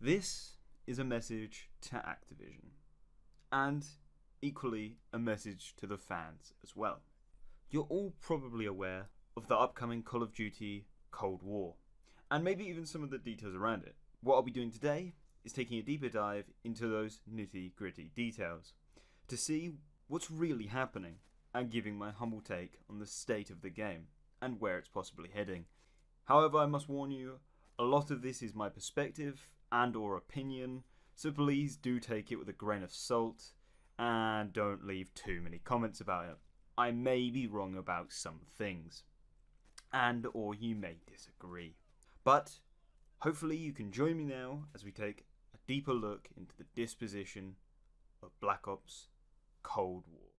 This is a message to Activision, and equally a message to the fans as well. You're all probably aware of the upcoming Call of Duty Cold War, and maybe even some of the details around it. What I'll be doing today is taking a deeper dive into those nitty gritty details to see what's really happening and giving my humble take on the state of the game and where it's possibly heading. However, I must warn you, a lot of this is my perspective and or opinion, so please do take it with a grain of salt and don't leave too many comments about it. I may be wrong about some things, and or you may disagree. But hopefully you can join me now as we take a deeper look into the disposition of Black Ops Cold War.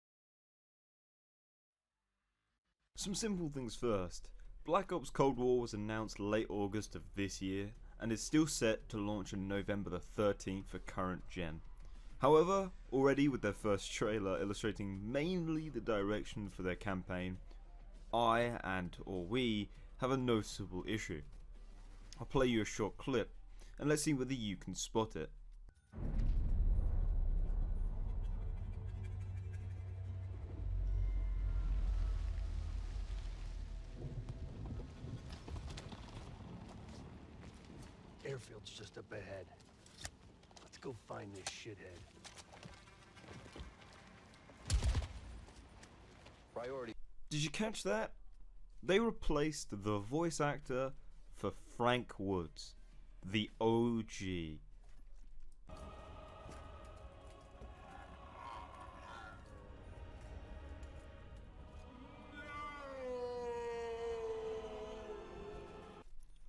Some simple things first. Black Ops Cold War was announced late August of this year and is still set to launch on November the 13th for current gen. However, already with their first trailer illustrating mainly the direction for their campaign, I and or we have a noticeable issue. I'll play you a short clip and let's see whether you can spot it. Airfield's just up ahead. Let's go find this shithead. Priority. Did you catch that? They replaced the voice actor for Frank Woods, the OG.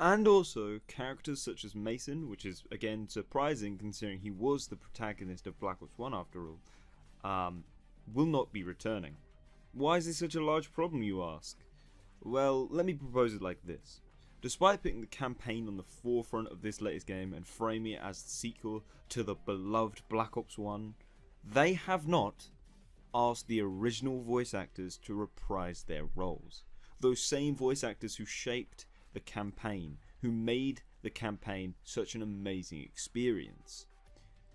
And also, characters such as Mason, which is again surprising considering he was the protagonist of Black Ops 1 after all, will not be returning. Why is this such a large problem, you ask? Well, let me propose it like this. Despite putting the campaign on the forefront of this latest game and framing it as the sequel to the beloved Black Ops 1, they have not asked the original voice actors to reprise their roles. Those same voice actors who shaped the campaign, who made the campaign such an amazing experience.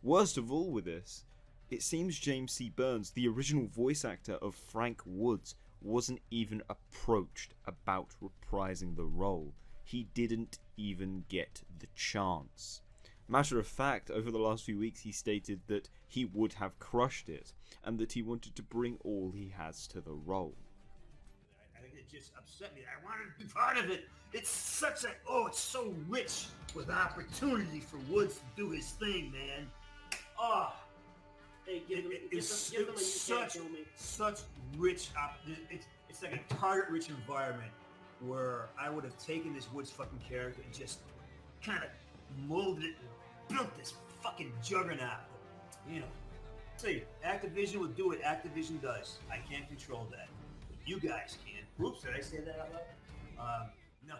Worst of all with this, it seems James C. Burns, the original voice actor of Frank Woods, wasn't even approached about reprising the role. He didn't even get the chance. Matter of fact, over the last few weeks he stated that he would have crushed it, and that he wanted to bring all he has to the role. I think it just upset me. I wanted to be part of it. It's such a, it's so rich with opportunity for Woods to do his thing, man. Oh, Hey, it's give them a such rich, it's like a target-rich environment where I would have taken this Woods fucking character and just kind of molded it and built this fucking juggernaut. You know, see, Activision will do what Activision does. I can't control that. But you guys can. Oops, did I say that out loud? No.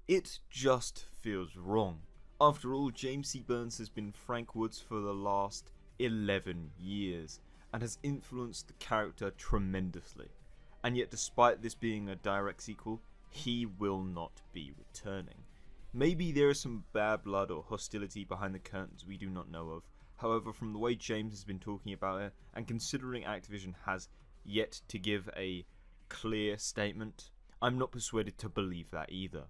It just feels wrong. After all, James C. Burns has been Frank Woods for the last 11 years and has influenced the character tremendously. And yet, despite this being a direct sequel, he will not be returning. Maybe there is some bad blood or hostility behind the curtains we do not know of. However, from the way James has been talking about it, and considering Activision has yet to give a clear statement, I'm not persuaded to believe that either.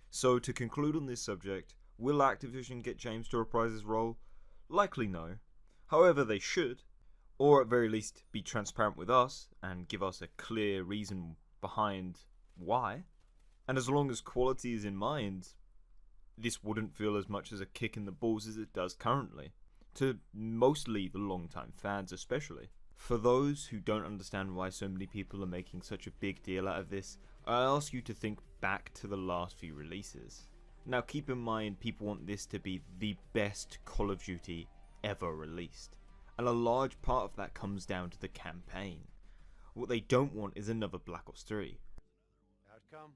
So to conclude on this subject, will Activision get James to reprise his role? Likely no. However, they should, or at very least be transparent with us and give us a clear reason behind why. And as long as quality is in mind, this wouldn't feel as much as a kick in the balls as it does currently, to mostly the long-time fans especially. For those who don't understand why so many people are making such a big deal out of this, I ask you to think back to the last few releases. Now keep in mind, people want this to be the best Call of Duty ever released, and a large part of that comes down to the campaign. What they don't want is another Black Ops 3. Outcome?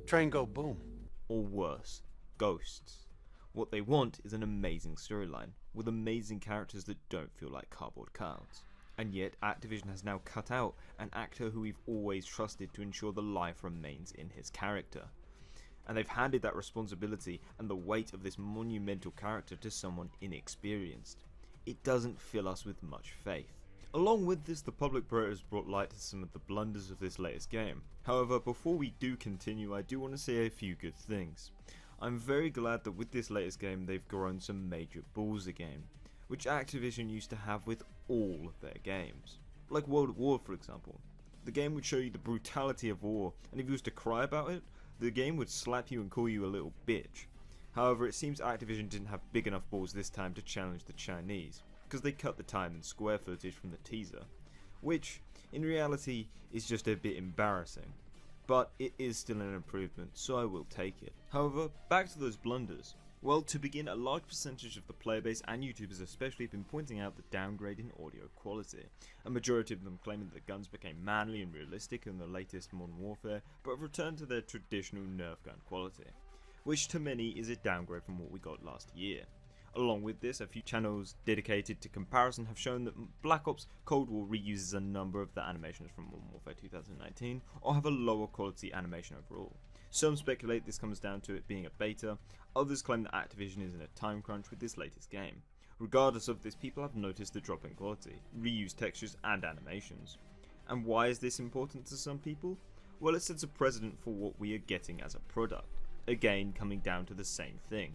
Train go boom. Or worse, Ghosts. What they want is an amazing storyline, with amazing characters that don't feel like cardboard cutouts. And yet Activision has now cut out an actor who we've always trusted to ensure the life remains in his character. and they've handed that responsibility and the weight of this monumental character to someone inexperienced. It doesn't fill us with much faith. Along with this, the public has brought light to some of the blunders of this latest game. However, before we do continue, I do want to say a few good things. I'm very glad that with this latest game they've grown some major balls again, which Activision used to have with all of their games. Like World at War, for example. The game would show you the brutality of war, and if you was to cry about it, the game would slap you and call you a little bitch. However, it seems Activision didn't have big enough balls this time to challenge the Chinese, because they cut the time and square footage from the teaser, which, in reality, is just a bit embarrassing. But it is still an improvement, so I will take it. However, back to those blunders. Well, to begin, a large percentage of the player base and YouTubers especially have been pointing out the downgrade in audio quality, a majority of them claiming that the guns became manly and realistic in the latest Modern Warfare, but have returned to their traditional Nerf gun quality, which to many is a downgrade from what we got last year. Along with this, a few channels dedicated to comparison have shown that Black Ops Cold War reuses a number of the animations from Modern Warfare 2019, or have a lower quality animation overall. Some speculate this comes down to it being a beta, others claim that Activision is in a time crunch with this latest game. Regardless of this, people have noticed the drop in quality, reused textures and animations. And why is this important to some people? Well, it sets a precedent for what we are getting as a product, again coming down to the same thing,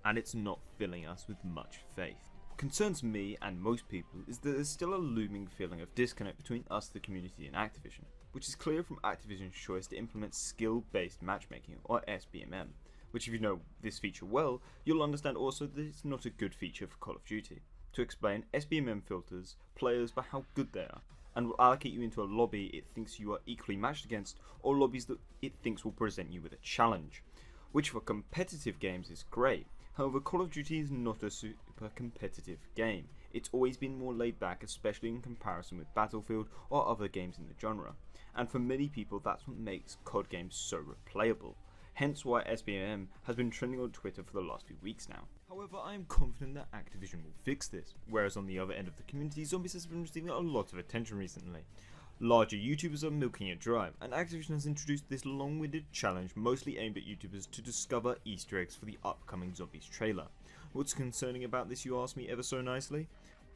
and it's not filling us with much faith. What concerns me and most people is that there's still a looming feeling of disconnect between us, the community, and Activision, which is clear from Activision's choice to implement skill-based matchmaking, or SBMM, which if you know this feature well, you'll understand also that it's not a good feature for Call of Duty. To explain, SBMM filters players by how good they are, and will allocate you into a lobby it thinks you are equally matched against, or lobbies that it thinks will present you with a challenge, which for competitive games is great. However, Call of Duty is not a super competitive game. It's always been more laid back, especially in comparison with Battlefield or other games in the genre, and for many people that's what makes COD games so replayable, hence why SBMM has been trending on Twitter for the last few weeks now. However, I am confident that Activision will fix this, whereas on the other end of the community, Zombies has been receiving a lot of attention recently. Larger YouTubers are milking it dry, and Activision has introduced this long-winded challenge mostly aimed at YouTubers to discover Easter eggs for the upcoming Zombies trailer. What's concerning about this, you ask me ever so nicely?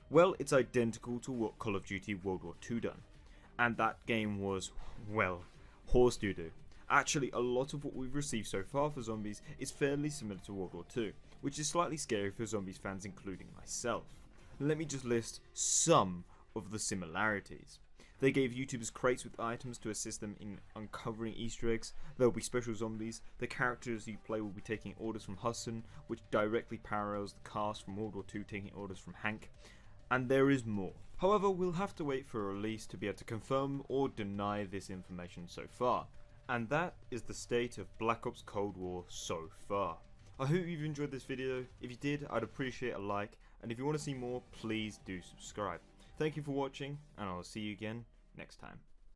Well, it's identical to what Call of Duty World War II done, and that game was, well, horse doo-doo. Actually, a lot of what we've received so far for Zombies is fairly similar to World War II, which is slightly scary for Zombies fans including myself. Let me just list some of the similarities. They gave YouTubers crates with items to assist them in uncovering Easter eggs. There will be special zombies. The characters you play will be taking orders from Hudson, which directly parallels the cast from World War II taking orders from Hank. And there is more. However, we'll have to wait for a release to be able to confirm or deny this information so far. And that is the state of Black Ops Cold War so far. I hope you've enjoyed this video. If you did, I'd appreciate a like, and if you want to see more, please do subscribe. Thank you for watching, and I'll see you again next time.